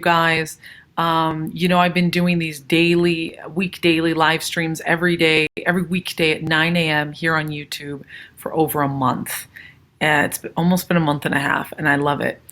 guys. I've been doing these daily live streams every day, every weekday at 9 a.m. here on YouTube for over a month. Almost been a month and a half, and I love it.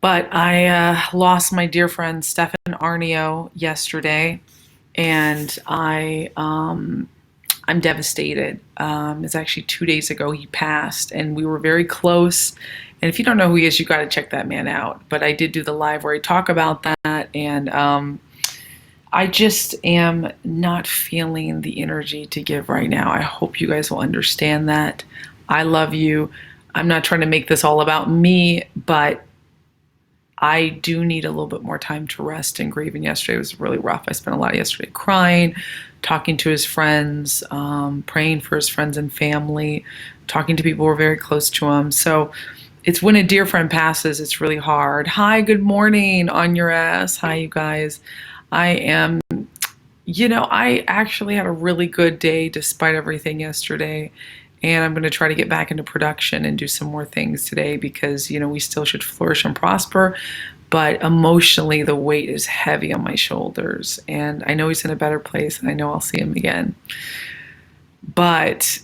But I lost my dear friend Stefan Arnio yesterday, and I'm devastated. It's actually 2 days ago he passed, and we were very close. And if you don't know who he is, you got to check that man out. But I did do the live where I talk about that, and I just am not feeling the energy to give right now. I hope you guys will understand that. I love you. I'm not trying to make this all about me, but I do need a little bit more time to rest and grieve. And yesterday was really rough. I spent a lot of yesterday crying, talking to his friends, praying for his friends and family, talking to people who are very close to him. So it's when a dear friend passes, it's really hard. Hi, good morning on your ass. Hi, you guys. I actually had a really good day despite everything yesterday. And I'm going to try to get back into production and do some more things today because, we still should flourish and prosper. But emotionally, the weight is heavy on my shoulders. And I know he's in a better place, and I know I'll see him again. But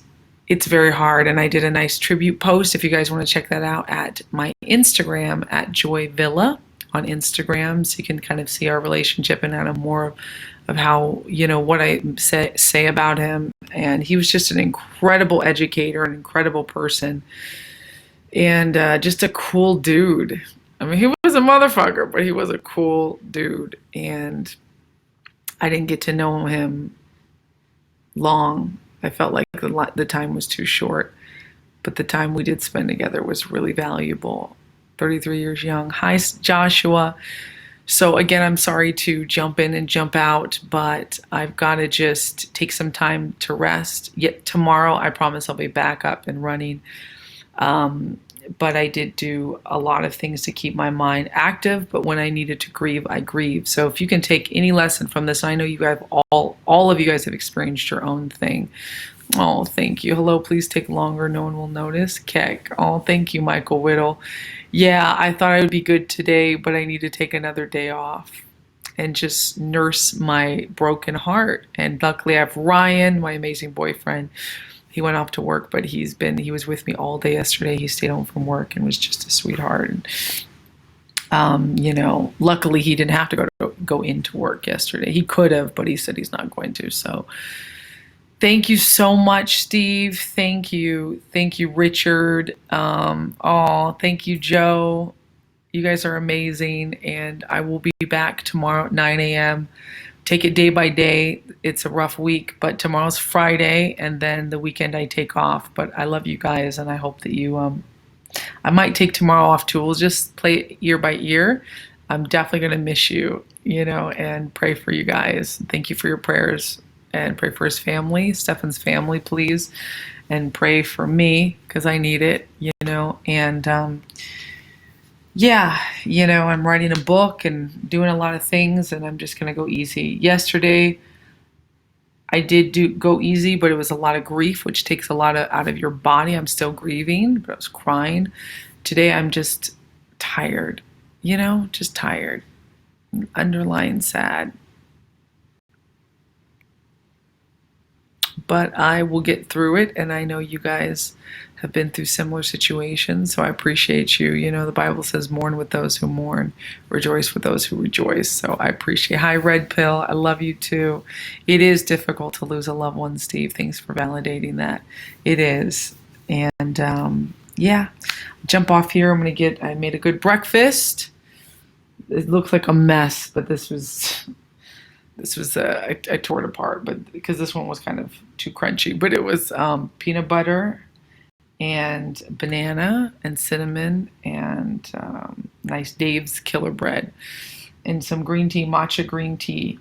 it's very hard. And I did a nice tribute post. If you guys want to check that out at my Instagram, at joyvilla on Instagram, so you can kind of see our relationship and kind of more of how, what I say about him. And he was just an incredible educator, an incredible person, and just a cool dude. I mean, he was a motherfucker, but he was a cool dude. And I didn't get to know him long. I felt like the time was too short, but the time we did spend together was really valuable. 33 years young. Hi, Joshua. So again, I'm sorry to jump in and jump out, but I've got to just take some time to rest. Yet tomorrow, I promise I'll be back up and running. But I did do a lot of things to keep my mind active, but when I needed to grieve, I grieve. So if you can take any lesson from this, I know you have all of you guys have experienced your own thing. Oh, thank you. Hello, please take longer. No one will notice. Keck. Oh, thank you, Michael Whittle. Yeah, I thought I would be good today, but I need to take another day off and just nurse my broken heart. And luckily I have Ryan, my amazing boyfriend. He went off to work, but he was with me all day yesterday. He stayed home from work and was just a sweetheart. And, luckily he didn't have to go into work yesterday. He could have, but he said he's not going to. So thank you so much, Steve. Thank you. Thank you, Richard. Thank you, Joe. You guys are amazing. And I will be back tomorrow at 9 a.m. Take it day by day. It's a rough week, but tomorrow's Friday, and then the weekend I take off. But I love you guys, and I hope that you, I might take tomorrow off too. We'll just play it year by year. I'm definitely going to miss you, and pray for you guys. Thank you for your prayers, and pray for his family, Stefan's family, please. And pray for me, because I need it, and, I'm writing a book and doing a lot of things, and I'm just going to go easy. Yesterday, I did go easy, but it was a lot of grief, which takes a lot out of your body. I'm still grieving, but I was crying. Today, I'm just tired, just tired, underlying sad. But I will get through it, and I know you guys have been through similar situations, so I appreciate you. The Bible says, mourn with those who mourn, rejoice with those who rejoice. So I appreciate. Hi, Red Pill. I love you too. It is difficult to lose a loved one, Steve. Thanks for validating that. It is. And jump off here. I made a good breakfast. It looks like a mess, but this was I tore it apart, but because this one was kind of too crunchy. But it was peanut butter and banana and cinnamon and nice Dave's Killer Bread and some green tea, matcha green tea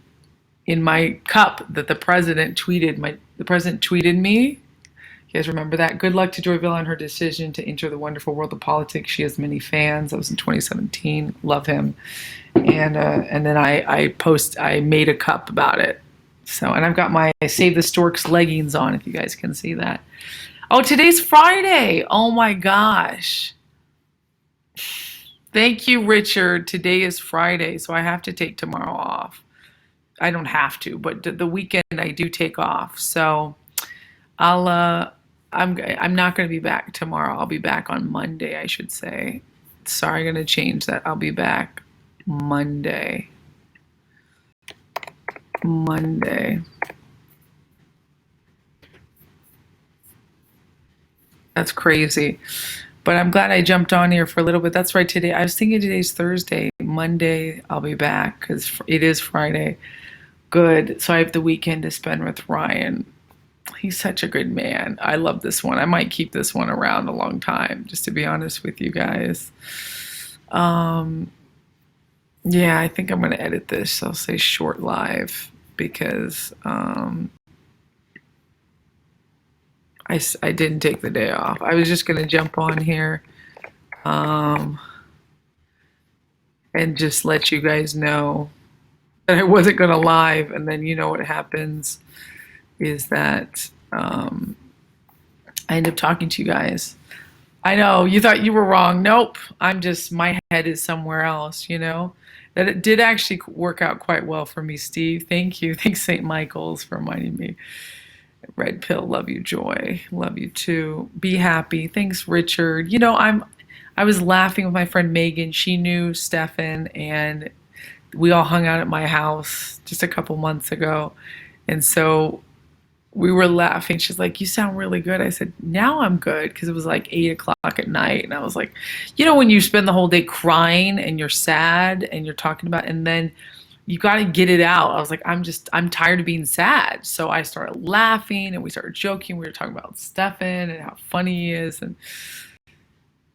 in my cup that the president tweeted. The president tweeted me. You guys remember that? Good luck to Joyville on her decision to enter the wonderful world of politics. She has many fans. That was in 2017. Love him. And then I made a cup about it. So, and I've got my Save the Storks leggings on, if you guys can see that. Oh, today's Friday. Oh my gosh. Thank you, Richard. Today is Friday, so I have to take tomorrow off. I don't have to, but the weekend I do take off. So I'll I'm not going to be back tomorrow. I'll be back on Monday, I should say. Sorry, I'm going to change that. I'll be back Monday. Monday. That's crazy. But I'm glad I jumped on here for a little bit. That's right, today. I was thinking today's Thursday. Monday, I'll be back because it is Friday. Good. So I have the weekend to spend with Ryan. He's such a good man. I love this one. I might keep this one around a long time, just to be honest with you guys. Um, yeah, I think I'm going to edit this. I'll say short live because I didn't take the day off. I was just going to jump on here um, and just let you guys know that I wasn't going to live. And then you know what happens is that I end up talking to you guys. I know you thought you were wrong. Nope. I'm just, my head is somewhere else, you know? That it did actually work out quite well for me, Steve. Thank you. Thanks, St. Michael's, for reminding me. Red pill, love you, Joy. Love you too. Be happy. Thanks, Richard. I was laughing with my friend Megan. She knew Stefan and we all hung out at my house just a couple months ago. And so we were laughing. She's like, "You sound really good." I said, "Now I'm good," because it was like 8 o'clock at night. And I was like, when you spend the whole day crying and you're sad and you're talking about, and then you got to get it out. I was like, I'm tired of being sad. So I started laughing and we started joking. We were talking about Stefan and how funny he is. And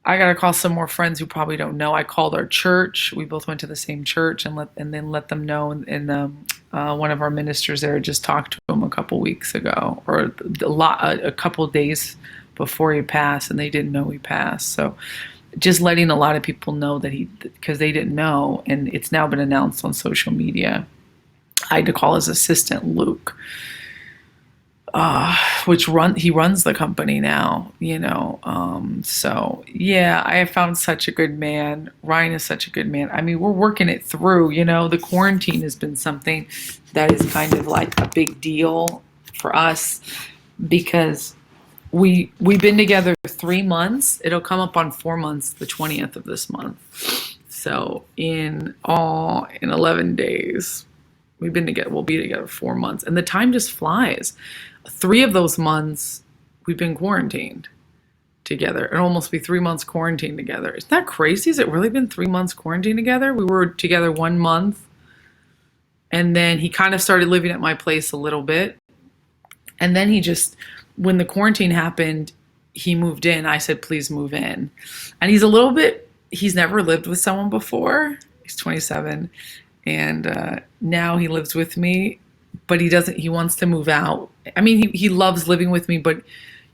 I got to call some more friends who probably don't know. I called our church. We both went to the same church and then let them know. And one of our ministers there just talked to him a couple weeks ago, or a couple days before he passed, and they didn't know he passed. So just letting a lot of people know that because they didn't know, and it's now been announced on social media. I had to call his assistant, Luke, he runs the company now, so yeah, I have found such a good man. Ryan is such a good man. I mean, we're working it through. The quarantine has been something that is kind of like a big deal for us because we've been together 3 months. It'll come up on 4 months, the 20th of this month. So in 11 days, we'll be together 4 months, and the time just flies. 3 of those months we've been quarantined together. It'll almost be 3 months quarantined together. Isn't that crazy? Has it really been 3 months quarantined together? We were together 1 month, and then he kind of started living at my place a little bit. And then when the quarantine happened, he moved in. I said, "Please move in." And he's never lived with someone before. He's 27. And now he lives with me, but he wants to move out. I mean, he loves living with me, but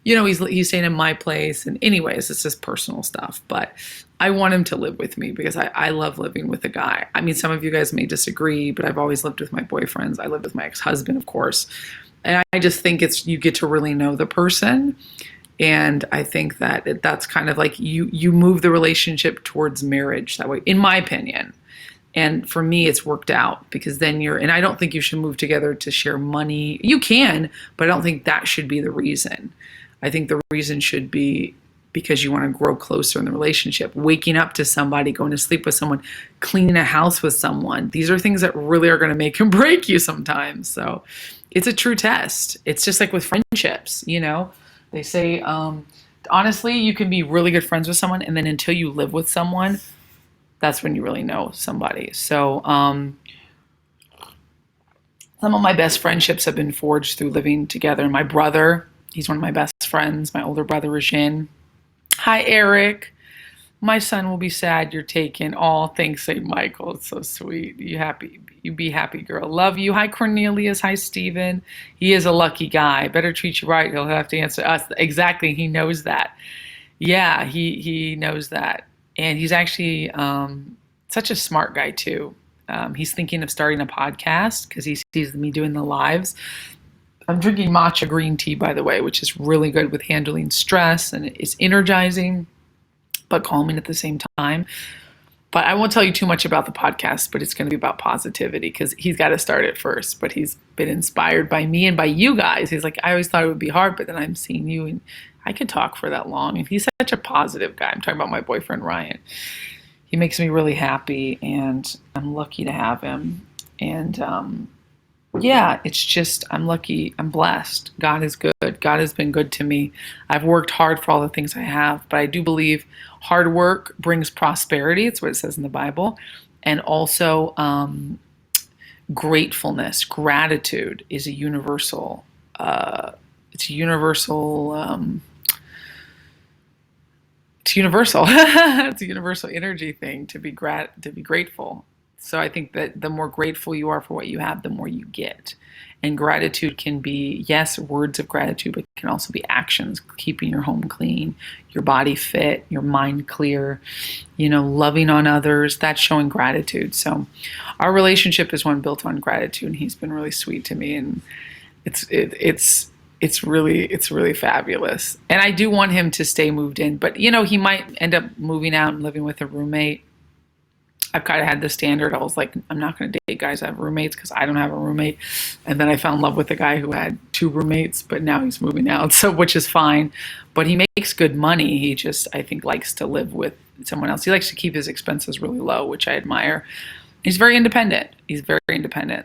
he's staying in my place. And anyways, it's just personal stuff, but I want him to live with me because I love living with a guy. I mean, some of you guys may disagree, but I've always lived with my boyfriends. I lived with my ex-husband, of course. And I just think you get to really know the person. And I think that's kind of like you move the relationship towards marriage that way, in my opinion. And for me, it's worked out because then and I don't think you should move together to share money. You can, but I don't think that should be the reason. I think the reason should be because you want to grow closer in the relationship. Waking up to somebody, going to sleep with someone, cleaning a house with someone. These are things that really are going to make and break you sometimes. So it's a true test. It's just like with friendships, They say, honestly, you can be really good friends with someone, and then until you live with someone, that's when you really know somebody. So some of my best friendships have been forged through living together. My brother, he's one of my best friends. My older brother, Rajin. Hi, Eric. My son will be sad you're taken. Oh, thanks, St. Michael. It's so sweet. You happy? You be happy, girl. Love you. Hi, Cornelius. Hi, Stephen. He is a lucky guy. Better treat you right. He'll have to answer us. Exactly. He knows that. Yeah, he knows that. And he's actually such a smart guy, too. He's thinking of starting a podcast because he sees me doing the lives. I'm drinking matcha green tea, by the way, which is really good with handling stress, and it's energizing but calming at the same time. But I won't tell you too much about the podcast, but it's going to be about positivity because he's got to start it first. But he's been inspired by me and by you guys. He's like, I always thought it would be hard, but then I'm seeing you and I can talk for that long. And he's such a positive guy. I'm talking about my boyfriend, Ryan. He makes me really happy and I'm lucky to have him. And yeah, it's just, I'm lucky, I'm blessed. God is good. God has been good to me. I've worked hard for all the things I have, but I do believe hard work brings prosperity. It's what it says in the Bible. And also, gratefulness, gratitude is a universal, it's a universal, it's universal. It's a universal energy thing to be grateful. So I think that the more grateful you are for what you have, the more you get. And gratitude can be, yes, words of gratitude, but it can also be actions, keeping your home clean, your body fit, your mind clear, loving on others. That's showing gratitude. So our relationship is one built on gratitude, and he's been really sweet to me, and it's really fabulous. And I do want him to stay moved in, but he might end up moving out and living with a roommate. I've kind of had the standard. I was like, I'm not going to date guys that have roommates because I don't have a roommate. And then I fell in love with a guy who had 2 roommates, but now he's moving out, so which is fine. But he makes good money. He just, I think, likes to live with someone else. He likes to keep his expenses really low, which I admire. He's very independent.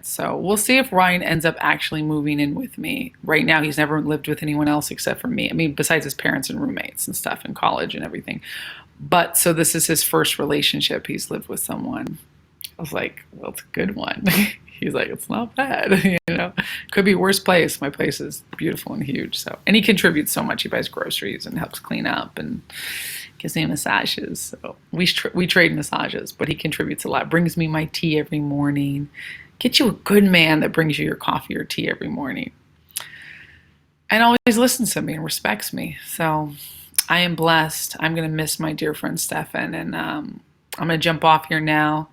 So we'll see if Ryan ends up actually moving in with me. Right now, he's never lived with anyone else except for me. I mean, besides his parents and roommates and stuff in college and everything. But so this is his first relationship. He's lived with someone. I was like, well, it's a good one. He's like, it's not bad. Could be worse place. My place is beautiful and huge. So, and he contributes so much. He buys groceries and helps clean up and gives me massages. So we trade massages, but he contributes a lot. Brings me my tea every morning. Get you a good man that brings you your coffee or tea every morning. And always listens to me and respects me. So I am blessed. I'm going to miss my dear friend Stefan, and I'm going to jump off here now.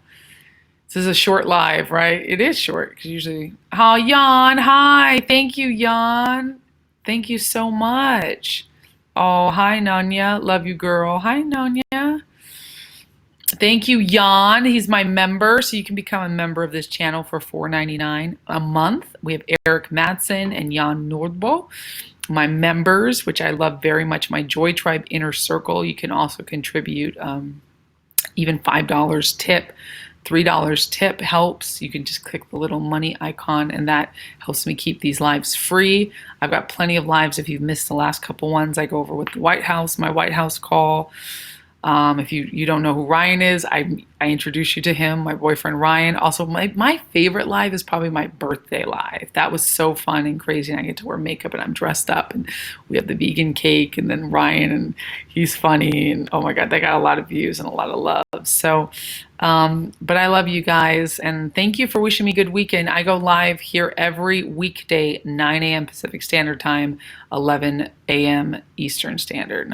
This is a short live, right? It is short because usually, oh, Jan, hi. Thank you, Jan. Thank you so much. Oh, hi, Nanya. Love you, girl. Hi, Nanya. Thank you, Jan. He's my member, so you can become a member of this channel for $4.99 a month. We have Eric Madsen and Jan Nordbo. My members, which I love very much, my Joy Tribe Inner Circle. You can also contribute even $5 tip. $3 tip helps. You can just click the little money icon, and that helps me keep these lives free. I've got plenty of lives. If you've missed the last couple ones, I go over with the White House, my White House call. If you don't know who Ryan is, I introduce you to him, my boyfriend Ryan. Also, my favorite live is probably my birthday live. That was so fun and crazy, and I get to wear makeup and I'm dressed up, and we have the vegan cake, and then Ryan, and he's funny, and oh my God, that got a lot of views and a lot of love. So, but I love you guys, and thank you for wishing me a good weekend. I go live here every weekday, 9 a.m. Pacific Standard Time, 11 a.m. Eastern Standard,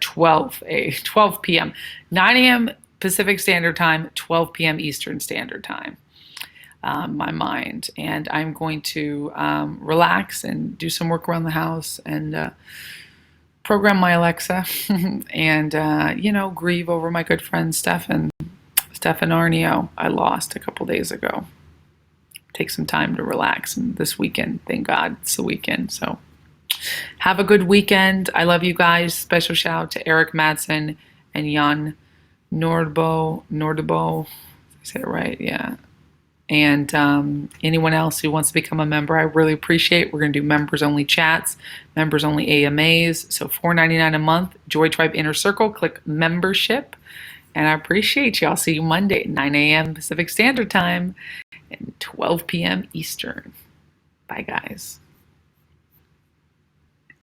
12 p.m. 9 a.m. Pacific Standard Time, 12 p.m. Eastern Standard Time. My mind. And I'm going to relax and do some work around the house and program my Alexa and, grieve over my good friend Stefan Arnio I lost a couple days ago. Take some time to relax. And this weekend, thank God it's the weekend. So have a good weekend. I love you guys. Special shout out to Eric Madsen and Jan Nordbo. I said it right, yeah. And anyone else who wants to become a member, I really appreciate. We're going to do members only chats, members only AMAs. So $4.99 a month. Joy Tribe Inner Circle. Click membership. And I appreciate you. I'll see you Monday at 9 a.m. Pacific Standard Time and 12 p.m. Eastern. Bye, guys.